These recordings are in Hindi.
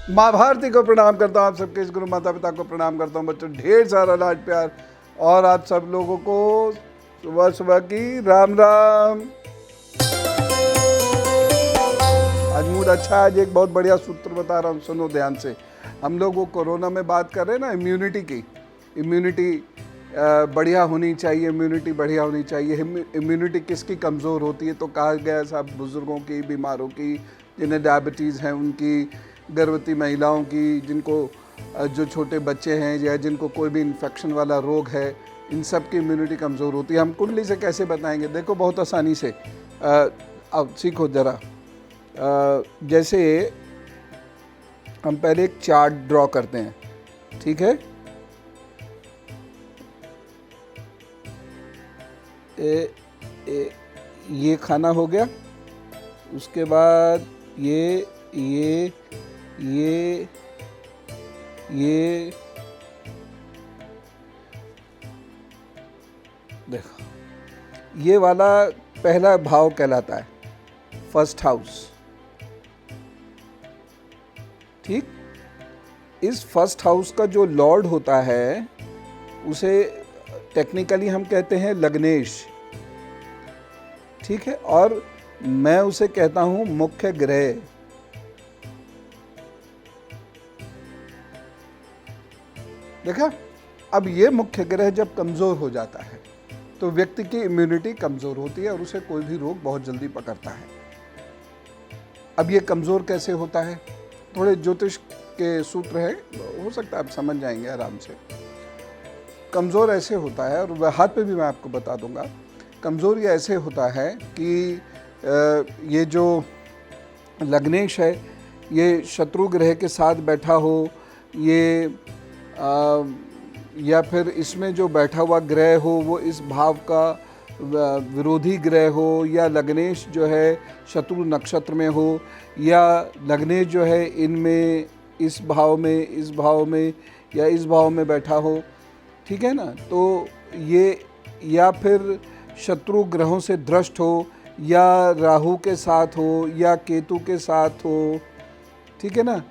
माँ भारती को प्रणाम करता हूँ, आप सबके इस गुरु माता पिता को प्रणाम करता हूँ। बच्चों ढेर सारा लाड प्यार और आप सब लोगों को सुबह सुबह की राम राम। आज मूड अच्छा है। आज एक बहुत बढ़िया सूत्र बता रहा हूँ, सुनो ध्यान से। हम लोग वो कोरोना में बात कर रहे हैं ना इम्यूनिटी की। इम्यूनिटी बढ़िया होनी चाहिए, इम्यूनिटी बढ़िया होनी चाहिए। इम्यूनिटी किसकी कमज़ोर होती है? तो कहा गया सब बुज़ुर्गों की, बीमारों की, जिन्हें डायबिटीज़ हैं उनकी, गर्भवती महिलाओं की, जिनको जो छोटे बच्चे हैं या जिनको कोई भी इन्फेक्शन वाला रोग है, इन सब की इम्यूनिटी कमज़ोर होती है। हम कुंडली से कैसे बताएंगे? देखो बहुत आसानी से। अब सीखो ज़रा। जैसे हम पहले एक चार्ट ड्रॉ करते हैं, ठीक है? ये खाना हो गया, उसके बाद ये देखो, ये वाला पहला भाव कहलाता है फर्स्ट हाउस, ठीक? इस फर्स्ट हाउस का जो लॉर्ड होता है उसे टेक्निकली हम कहते हैं लग्नेश, ठीक है? और मैं उसे कहता हूं मुख्य ग्रह। देखा? अब ये मुख्य ग्रह जब कमज़ोर हो जाता है तो व्यक्ति की इम्यूनिटी कमज़ोर होती है और उसे कोई भी रोग बहुत जल्दी पकड़ता है। अब ये कमज़ोर कैसे होता है? थोड़े ज्योतिष के सूत्र है, हो सकता है आप समझ जाएंगे आराम से। कमज़ोर ऐसे होता है, और हाथ पे भी मैं आपको बता दूंगा। कमज़ोर ये ऐसे होता है कि ये जो लग्नेश है ये शत्रु ग्रह के साथ बैठा हो, ये या फिर इसमें जो बैठा हुआ ग्रह हो वो इस भाव का विरोधी ग्रह हो, या लग्नेश जो है शत्रु नक्षत्र में हो, या लग्नेश जो है इनमें इस भाव में, इस भाव में या इस भाव में बैठा हो, ठीक है ना? तो ये या फिर शत्रु ग्रहों से दृष्ट हो, या राहु के साथ हो, या केतु के साथ हो, ठीक है ना?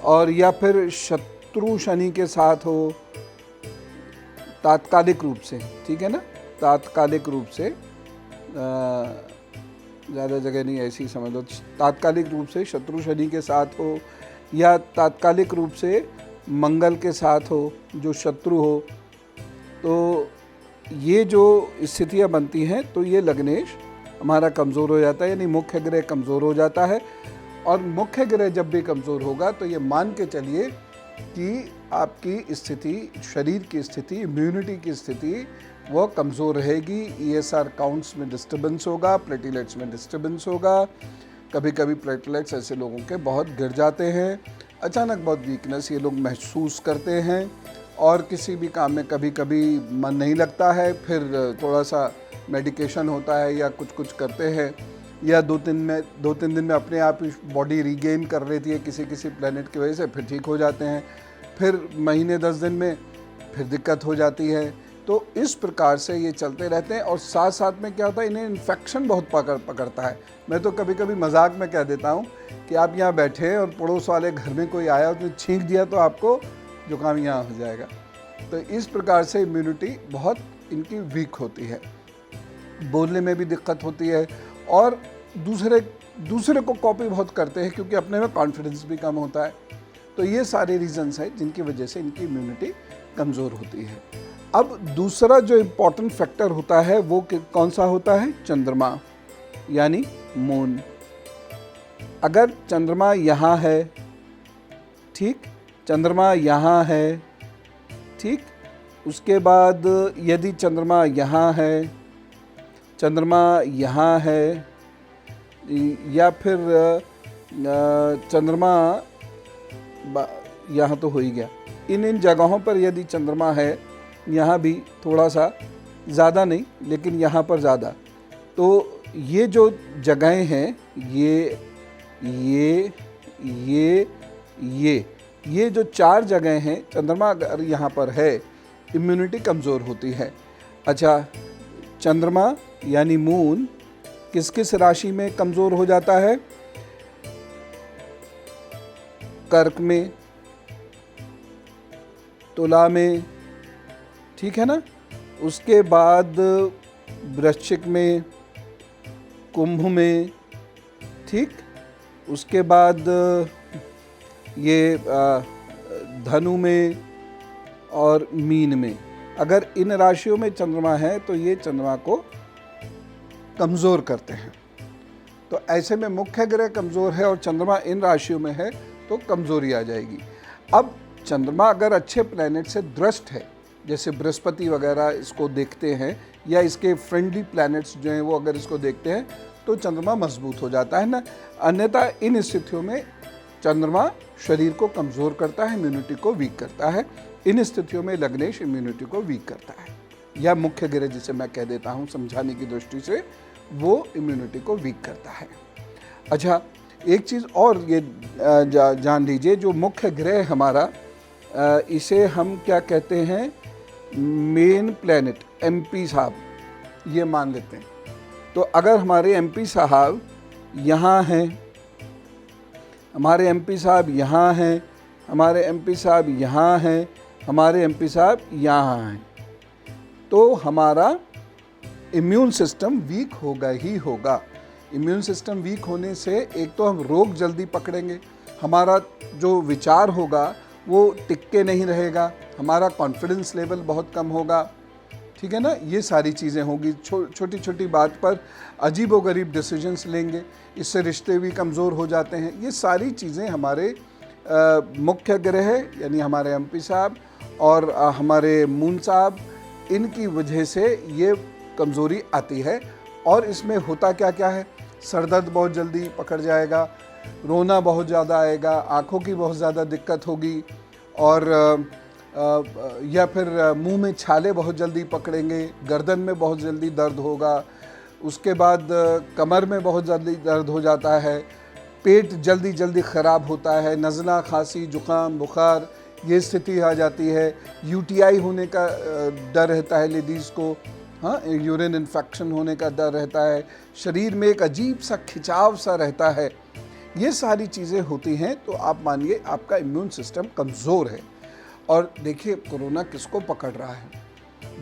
और या फिर शत्रु शनि के साथ हो तात्कालिक रूप से, ठीक है ना? तात्कालिक रूप से, ज़्यादा जगह नहीं, ऐसी समझ लो। तात्कालिक रूप से शत्रु शनि के साथ हो, या तात्कालिक रूप से मंगल के साथ हो जो शत्रु हो, तो ये जो स्थितियाँ बनती हैं तो ये लग्नेश हमारा कमज़ोर हो जाता है, यानी मुख्य ग्रह कमज़ोर हो जाता है। और मुख्य ग्रह जब भी कमज़ोर होगा तो ये मान के चलिए कि आपकी स्थिति, शरीर की स्थिति, इम्यूनिटी की स्थिति वो कमज़ोर रहेगी। ESR काउंट्स में डिस्टर्बेंस होगा, प्लेटलेट्स में डिस्टर्बेंस होगा। कभी कभी प्लेटलेट्स ऐसे लोगों के बहुत गिर जाते हैं, अचानक बहुत वीकनेस ये लोग महसूस करते हैं, और किसी भी काम में कभी कभी मन नहीं लगता है, फिर थोड़ा सा मेडिकेशन होता है या कुछ करते हैं, या दो तीन दिन में अपने आप बॉडी रीगेन कर लेती है किसी प्लेनेट की वजह से, फिर ठीक हो जाते हैं। फिर महीने 10 दिन में फिर दिक्कत हो जाती है। तो इस प्रकार से ये चलते रहते हैं। और साथ साथ में क्या होता है, इन्हें इन्फेक्शन बहुत पकड़ता है। मैं तो कभी कभी मजाक में कह देता हूँ कि आप यहाँ बैठे और पड़ोस वाले घर में कोई आया और छींक दिया तो आपको जुकाम यहाँ हो जाएगा। तो इस प्रकार से इम्यूनिटी बहुत इनकी वीक होती है, बोलने में भी दिक्कत होती है, और दूसरे को कॉपी बहुत करते हैं क्योंकि अपने में कॉन्फिडेंस भी कम होता है। तो ये सारे रीजंस हैं जिनकी वजह से इनकी इम्यूनिटी कमज़ोर होती है। अब दूसरा जो इम्पोर्टेंट फैक्टर होता है वो कौन सा होता है? चंद्रमा, यानी मून। अगर चंद्रमा यहाँ है, ठीक, चंद्रमा यहाँ है, ठीक, उसके बाद यदि चंद्रमा यहाँ है, चंद्रमा यहाँ है, या फिर चंद्रमा यहाँ तो हो ही गया, इन जगहों पर यदि चंद्रमा है, यहाँ भी थोड़ा सा, ज़्यादा नहीं लेकिन यहाँ पर ज़्यादा, तो ये जो जगहें हैं, ये जो 4 जगहें हैं, चंद्रमा अगर यहाँ पर है इम्यूनिटी कमज़ोर होती है। अच्छा, चंद्रमा यानी मून किस किस राशि में कमज़ोर हो जाता है? कर्क में, तुला में, ठीक है ना। उसके बाद वृश्चिक में, कुंभ में, ठीक। उसके बाद ये धनु में और मीन में। अगर इन राशियों में चंद्रमा है तो ये चंद्रमा को कमज़ोर करते हैं। तो ऐसे में मुख्य ग्रह कमज़ोर है और चंद्रमा इन राशियों में है तो कमज़ोरी आ जाएगी। अब चंद्रमा अगर अच्छे प्लैनेट से दृष्ट है, जैसे बृहस्पति वगैरह इसको देखते हैं या इसके फ्रेंडली प्लैनेट्स जो हैं वो अगर इसको देखते हैं तो चंद्रमा मजबूत हो जाता है ना। अन्यथा इन स्थितियों में चंद्रमा शरीर को कमज़ोर करता है, इम्यूनिटी को वीक करता है। इन स्थितियों में लग्नेश इम्यूनिटी को वीक करता है, या मुख्य ग्रह जिसे मैं कह देता हूँ समझाने की दृष्टि से, वो इम्यूनिटी को वीक करता है। अच्छा, एक चीज़ और ये जान लीजिए, जो मुख्य ग्रह हमारा इसे हम क्या कहते हैं, मेन प्लैनेट एमपी साहब, ये मान लेते हैं। तो अगर हमारे एमपी साहब यहाँ हैं, हमारे एमपी साहब यहाँ हैं, हमारे एमपी साहब यहाँ हैं, हमारे एमपी साहब यहाँ हैं, तो हमारा इम्यून सिस्टम वीक होगा ही होगा। इम्यून सिस्टम वीक होने से एक तो हम रोग जल्दी पकड़ेंगे, हमारा जो विचार होगा वो टिक के नहीं रहेगा, हमारा कॉन्फिडेंस लेवल बहुत कम होगा, ठीक है ना। ये सारी चीज़ें होंगी। छोटी छोटी बात पर अजीबोगरीब डिसीजंस लेंगे, इससे रिश्ते भी कमज़ोर हो जाते हैं। ये सारी चीज़ें हमारे मुख्य ग्रह यानी हमारे एमपी साहब और हमारे मून साहब, इनकी वजह से ये कमज़ोरी आती है। और इसमें होता क्या क्या है, सर दर्द बहुत जल्दी पकड़ जाएगा, रोना बहुत ज़्यादा आएगा, आँखों की बहुत ज़्यादा दिक्कत होगी, और या फिर मुंह में छाले बहुत जल्दी पकड़ेंगे, गर्दन में बहुत जल्दी दर्द होगा, उसके बाद कमर में बहुत जल्दी दर्द हो जाता है, पेट जल्दी जल्दी ख़राब होता है, नज़ला, खांसी, जुकाम, बुखार, ये स्थिति आ जाती है। यूटीआई होने का डर रहता है लेडीज़ को, हाँ, यूरिन इन्फेक्शन होने का डर रहता है, शरीर में एक अजीब सा खिंचाव सा रहता है। ये सारी चीज़ें होती हैं तो आप मानिए आपका इम्यून सिस्टम कमज़ोर है। और देखिए कोरोना किसको पकड़ रहा है,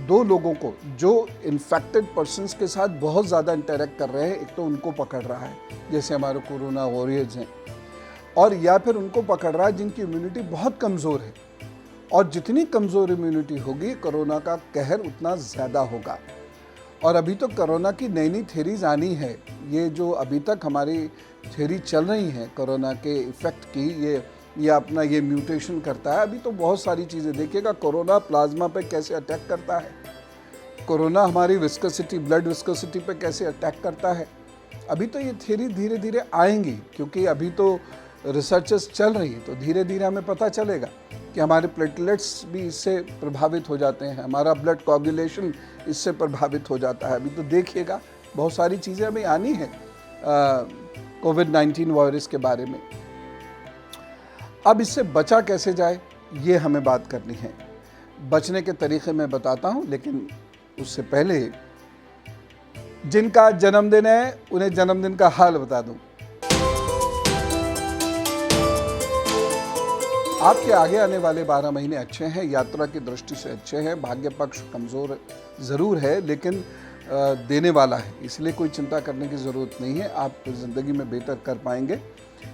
दो लोगों को, जो इन्फेक्टेड पर्सन्स के साथ बहुत ज़्यादा इंटरेक्ट कर रहे हैं, एक तो उनको पकड़ रहा है जैसे हमारे कोरोना वॉरियर्स हैं, और या फिर उनको पकड़ रहा है जिनकी इम्यूनिटी बहुत कमज़ोर है। और जितनी कमज़ोर इम्यूनिटी होगी कोरोना का कहर उतना ज़्यादा होगा। और अभी तो कोरोना की नई नई थेरीज आनी है, ये जो अभी तक हमारी थेरी चल रही हैं कोरोना के इफ़ेक्ट की, ये अपना ये म्यूटेशन करता है। अभी तो बहुत सारी चीज़ें देखिएगा, कोरोना प्लाज्मा पे कैसे अटैक करता है, कोरोना हमारी विस्कोसिटी, ब्लड विस्कोसिटी पे कैसे अटैक करता है। अभी तो ये थेरी धीरे धीरे आएंगी, क्योंकि अभी तो रिसर्चेस चल रही है, तो धीरे धीरे हमें पता चलेगा कि हमारे प्लेटलेट्स भी इससे प्रभावित हो जाते हैं, हमारा ब्लड कोगुलेशन इससे प्रभावित हो जाता है। अभी तो देखिएगा बहुत सारी चीज़ें हमें आनी है कोविड-19 वायरस के बारे में। अब इससे बचा कैसे जाए, ये हमें बात करनी है। बचने के तरीक़े मैं बताता हूँ, लेकिन उससे पहले जिनका जन्मदिन है उन्हें जन्मदिन का हाल बता दूँ। आपके आगे आने वाले 12 महीने अच्छे हैं, यात्रा की दृष्टि से अच्छे हैं। भाग्य पक्ष कमज़ोर ज़रूर है लेकिन देने वाला है, इसलिए कोई चिंता करने की ज़रूरत नहीं है। आप ज़िंदगी में बेहतर कर पाएंगे।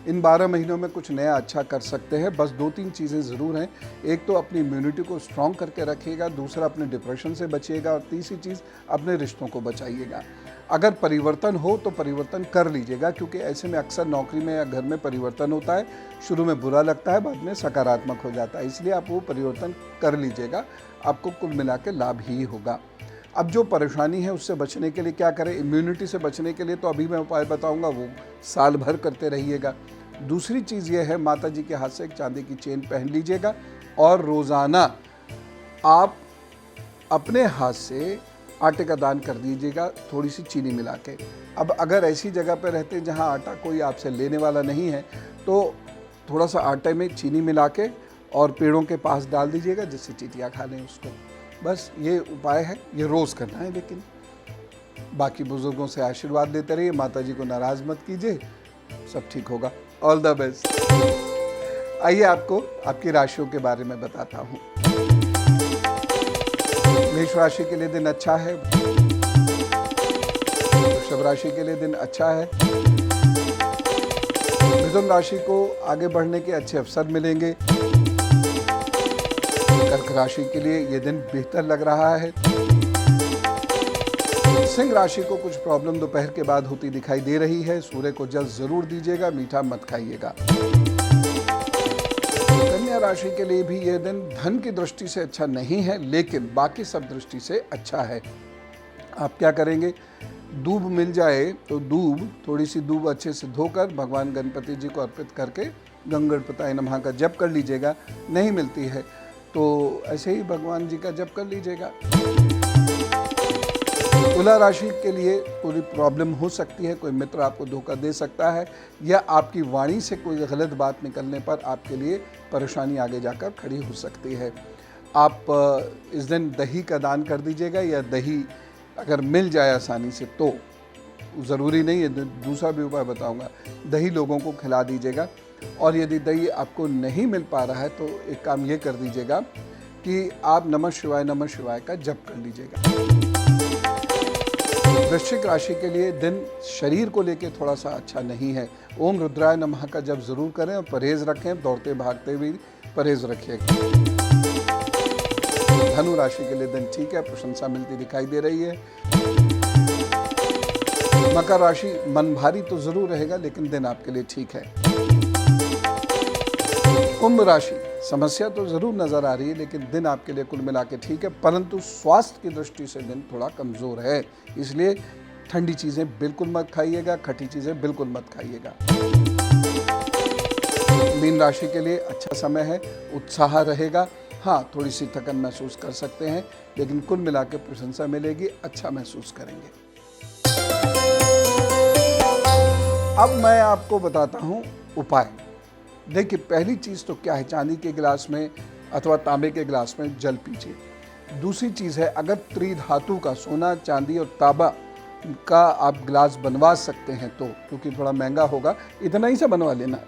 इन 12 महीनों में कुछ नया अच्छा कर सकते हैं। बस 2-3 चीज़ें ज़रूर हैं। एक तो अपनी इम्यूनिटी को स्ट्रॉन्ग करके रखिएगा, दूसरा अपने डिप्रेशन से बचिएगा, और तीसरी चीज़ अपने रिश्तों को बचाइएगा। अगर परिवर्तन हो तो परिवर्तन कर लीजिएगा, क्योंकि ऐसे में अक्सर नौकरी में या घर में परिवर्तन होता है, शुरू में बुरा लगता है, बाद में सकारात्मक हो जाता है। इसलिए आप वो परिवर्तन कर लीजिएगा, आपको कुल मिला के लाभ ही होगा। अब जो परेशानी है उससे बचने के लिए क्या करें, इम्यूनिटी से बचने के लिए तो अभी मैं उपाय बताऊंगा, वो साल भर करते रहिएगा। दूसरी चीज़ ये है, माता जी के हाथ से एक चांदी की चेन पहन लीजिएगा, और रोज़ाना आप अपने हाथ से आटे का दान कर दीजिएगा, थोड़ी सी चीनी मिला के। अब अगर ऐसी जगह पर रहते हैं जहाँ आटा कोई आपसे लेने वाला नहीं है, तो थोड़ा सा आटे में चीनी मिला के और पेड़ों के पास डाल दीजिएगा, जिससे चींटियाँ खा लें उसको। बस ये उपाय है, ये रोज़ करना है। लेकिन बाकी बुजुर्गों से आशीर्वाद लेते रहिए, माता जी को नाराज मत कीजिए, सब ठीक होगा। All the best. आइए आपको आपकी राशियों के बारे में बताता हूँ। मेष राशि के लिए दिन अच्छा है। वृषभ राशि के लिए दिन अच्छा है। मिथुन राशि को आगे बढ़ने के अच्छे अवसर मिलेंगे। कर्क राशि के लिए ये दिन बेहतर लग रहा है। सिंह राशि को कुछ प्रॉब्लम दोपहर के बाद होती दिखाई दे रही है। सूर्य को जल जरूर दीजिएगा, मीठा मत खाइएगा। कन्या राशि के लिए भी यह दिन धन की दृष्टि से अच्छा नहीं है, लेकिन बाकी सब दृष्टि से अच्छा है। आप क्या करेंगे, दूब मिल जाए तो थोड़ी सी दूब अच्छे से धोकर भगवान गणपति जी को अर्पित करके गंगणपताय नमः का जप कर लीजिएगा। नहीं मिलती है तो ऐसे ही भगवान जी का जप कर लीजिएगा। तुला राशि के लिए पूरी प्रॉब्लम हो सकती है। कोई मित्र आपको धोखा दे सकता है, या आपकी वाणी से कोई गलत बात निकलने पर आपके लिए परेशानी आगे जाकर खड़ी हो सकती है। आप इस दिन दही का दान कर दीजिएगा, या दही अगर मिल जाए आसानी से तो, ज़रूरी नहीं है, दूसरा भी उपाय बताऊंगा, दही लोगों को खिला दीजिएगा। और यदि दही आपको नहीं मिल पा रहा है तो एक काम ये कर दीजिएगा कि आप नमः शिवाय का जप कर लीजिएगा। वृश्चिक राशि के लिए दिन शरीर को लेकर थोड़ा सा अच्छा नहीं है। ओम रुद्राय नमः का जप जरूर करें और परहेज रखें, दौड़ते भागते भी परहेज रखिएगा। धनु राशि के लिए दिन ठीक है, प्रशंसा मिलती दिखाई दे रही है। मकर राशि मन भारी तो जरूर रहेगा, लेकिन दिन आपके लिए ठीक है। कुंभ राशि समस्या तो जरूर नजर आ रही है, लेकिन दिन आपके लिए कुल मिला के ठीक है, परंतु स्वास्थ्य की दृष्टि से दिन थोड़ा कमजोर है। इसलिए ठंडी चीजें बिल्कुल मत खाइएगा, खट्टी चीजें बिल्कुल मत खाइएगा। मीन राशि के लिए अच्छा समय है, उत्साह रहेगा। हाँ, थोड़ी सी थकन महसूस कर सकते हैं, लेकिन कुल मिला के प्रशंसा मिलेगी, अच्छा महसूस करेंगे। अब मैं आपको बताता हूँ उपाय। देखिए, पहली चीज़ तो क्या है, चांदी के गिलास में अथवा तांबे के गिलास में जल पीजिए। दूसरी चीज़ है, अगर त्रिधातु का सोना, चांदी और तांबा का आप गिलास बनवा सकते हैं तो, क्योंकि थोड़ा महंगा होगा, इतना ही से बनवा लेना,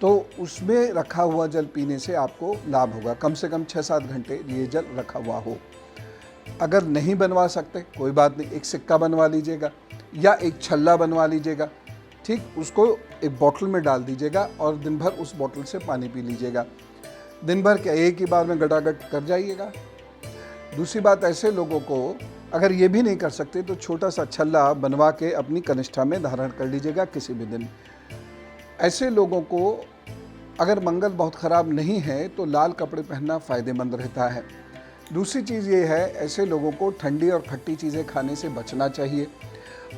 तो उसमें रखा हुआ जल पीने से आपको लाभ होगा। कम से कम 6-7 घंटे ये जल रखा हुआ हो। अगर नहीं बनवा सकते कोई बात नहीं, एक सिक्का बनवा लीजिएगा या एक छल्ला बनवा लीजिएगा, ठीक, उसको एक बोतल में डाल दीजिएगा और दिन भर उस बोतल से पानी पी लीजिएगा। दिन भर क्या, एक ही बार में गटागट कर जाइएगा। दूसरी बात, ऐसे लोगों को अगर ये भी नहीं कर सकते तो छोटा सा छल्ला बनवा के अपनी कनिष्ठा में धारण कर लीजिएगा किसी भी दिन। ऐसे लोगों को अगर मंगल बहुत ख़राब नहीं है तो लाल कपड़े पहनना फ़ायदेमंद रहता है। दूसरी चीज़ ये है, ऐसे लोगों को ठंडी और खट्टी चीज़ें खाने से बचना चाहिए,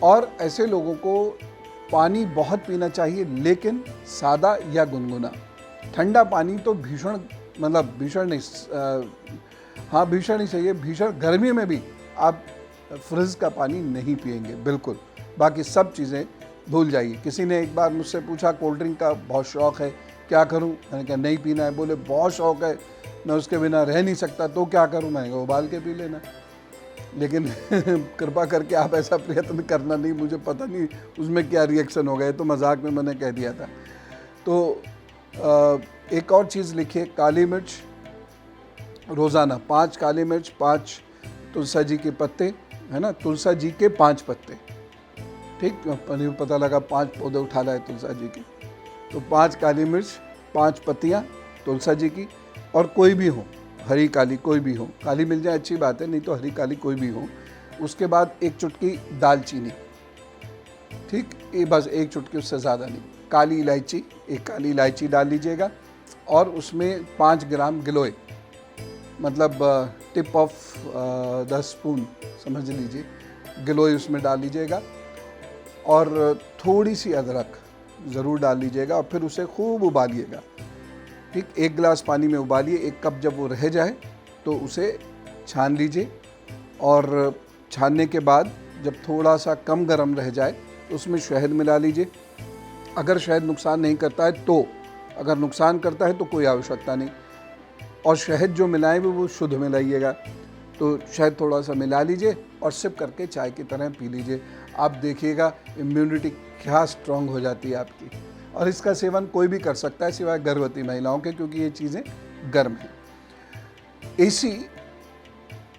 और ऐसे लोगों को पानी बहुत पीना चाहिए, लेकिन सादा या गुनगुना। ठंडा पानी तो भीषण, मतलब भीषण नहीं, हाँ भीषण ही सही है, भीषण गर्मी में भी आप फ्रिज का पानी नहीं पिएंगे बिल्कुल। बाकी सब चीज़ें भूल जाइए। किसी ने एक बार मुझसे पूछा, कोल्ड ड्रिंक का बहुत शौक़ है, क्या करूं? मैंने कहा नहीं पीना है। बोले बहुत शौक़ है, मैं उसके बिना रह नहीं सकता, तो क्या करूं? मैंने कहा उबाल के पी लेना। लेकिन कृपा करके आप ऐसा प्रयत्न करना नहीं, मुझे पता नहीं उसमें क्या रिएक्शन हो गए, तो मजाक में मैंने कह दिया था। तो एक और चीज़ लिखिए, काली मिर्च रोज़ाना 5 काली मिर्च, 5 तुलसा जी के पत्ते, है ना, तुलसा जी के 5 पत्ते, ठीक, पता लगा 5 पौधे उठा लाए तुलसा जी के, तो 5 काली मिर्च, 5 पत्तियाँ तुलसा जी की, और कोई भी हो, हरी काली कोई भी हो, काली मिल जाए अच्छी बात है, नहीं तो हरी काली कोई भी हो। उसके बाद 1 चुटकी दालचीनी, ठीक, ये बस 1 चुटकी, उससे ज़्यादा नहीं। काली इलायची, 1 काली इलायची डाल लीजिएगा, और उसमें 5 ग्राम गिलोय, मतलब टिप ऑफ द स्पून समझ लीजिए, गिलोय उसमें डाल लीजिएगा, और थोड़ी सी अदरक ज़रूर डाल लीजिएगा, और फिर उसे खूब उबालिएगा, ठीक, 1 गिलास पानी में उबालिए। 1 कप जब वो रह जाए तो उसे छान लीजिए, और छानने के बाद जब थोड़ा सा कम गर्म रह जाए तो उसमें शहद मिला लीजिए। अगर शहद नुकसान नहीं करता है तो, अगर नुकसान करता है तो कोई आवश्यकता नहीं, और शहद जो मिलाएं वो शुद्ध मिलाइएगा। तो शायद थोड़ा सा मिला लीजिए और सिप करके चाय की तरह पी लीजिए। आप देखिएगा इम्यूनिटी क्या स्ट्रांग हो जाती है आपकी। और इसका सेवन कोई भी कर सकता है सिवाय गर्भवती महिलाओं के, क्योंकि ये चीज़ें गर्म हैं। AC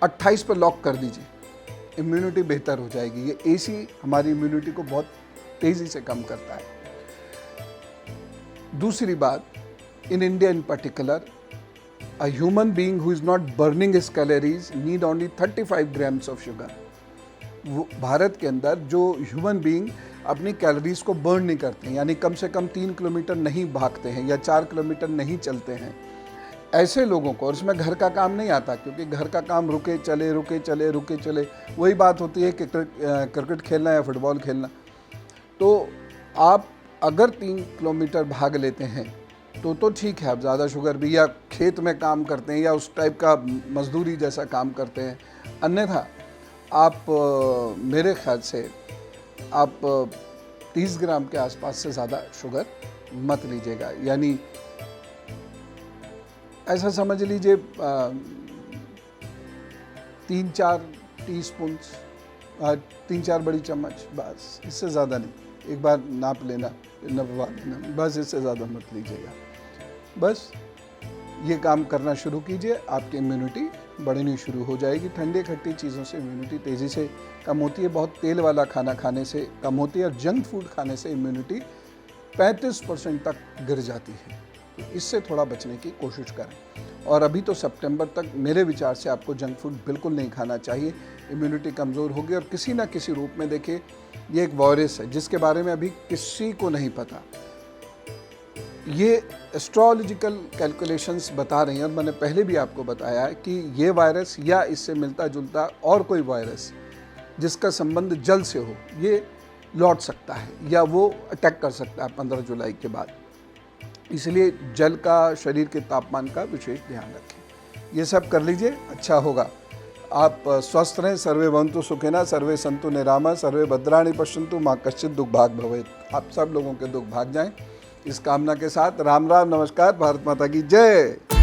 28 पर लॉक कर दीजिए, इम्यूनिटी बेहतर हो जाएगी। ये AC हमारी इम्यूनिटी को बहुत तेज़ी से कम करता है। दूसरी बात, in India in particular, a human being who is not burning his calories need only 35 grams of sugar। वो भारत के अंदर जो ह्यूमन बीइंग अपनी कैलोरीज को बर्न नहीं करते हैं, यानी कम से कम 3 किलोमीटर नहीं भागते हैं या 4 किलोमीटर नहीं चलते हैं, ऐसे लोगों को, और इसमें घर का काम नहीं आता, क्योंकि घर का काम रुके चले वही बात होती है कि क्रिकेट खेलना या फुटबॉल खेलना। तो आप अगर 3 किलोमीटर भाग लेते हैं तो ठीक है, आप ज़्यादा शुगर भी, या खेत में काम करते हैं या उस टाइप का मजदूरी जैसा काम करते हैं, अन्यथा आप मेरे ख्याल से आप 30 ग्राम के आसपास से ज़्यादा शुगर मत लीजिएगा। यानी ऐसा समझ लीजिए 3-4 टीस्पून, 3-4 बड़ी चम्मच, बस, इससे ज़्यादा नहीं। एक बार नाप लेना, नपवा लेना, बस, इससे ज़्यादा मत लीजिएगा। बस ये काम करना शुरू कीजिए, आपकी इम्यूनिटी बढ़नी शुरू हो जाएगी। ठंडे खट्टी चीज़ों से इम्यूनिटी तेज़ी से कम होती है, बहुत तेल वाला खाना खाने से कम होती है, और जंक फूड खाने से इम्यूनिटी 35% तक गिर जाती है। तो इससे थोड़ा बचने की कोशिश करें। और अभी तो सितंबर तक मेरे विचार से आपको जंक फूड बिल्कुल नहीं खाना चाहिए, इम्यूनिटी कमज़ोर होगी। और किसी ना किसी रूप में देखिए, ये एक वायरस है जिसके बारे में अभी किसी को नहीं पता। ये एस्ट्रोलॉजिकल कैलकुलेशंस बता रही हैं, और मैंने पहले भी आपको बताया है कि ये वायरस या इससे मिलता जुलता और कोई वायरस जिसका संबंध जल से हो, ये लौट सकता है या वो अटैक कर सकता है 15 जुलाई के बाद। इसलिए जल का, शरीर के तापमान का विशेष ध्यान रखें। ये सब कर लीजिए, अच्छा होगा। आप स्वस्थ रहें। सर्वे भवन्तु सुखिनः, सर्वे सन्तु निरामः, सर्वे भद्राणि पश्यन्तु, मा कश्चित् दुःखभाग् भवेत्। आप सब लोगों के दुख भाग जाएं, इस कामना के साथ राम राम, नमस्कार, भारत माता की जय।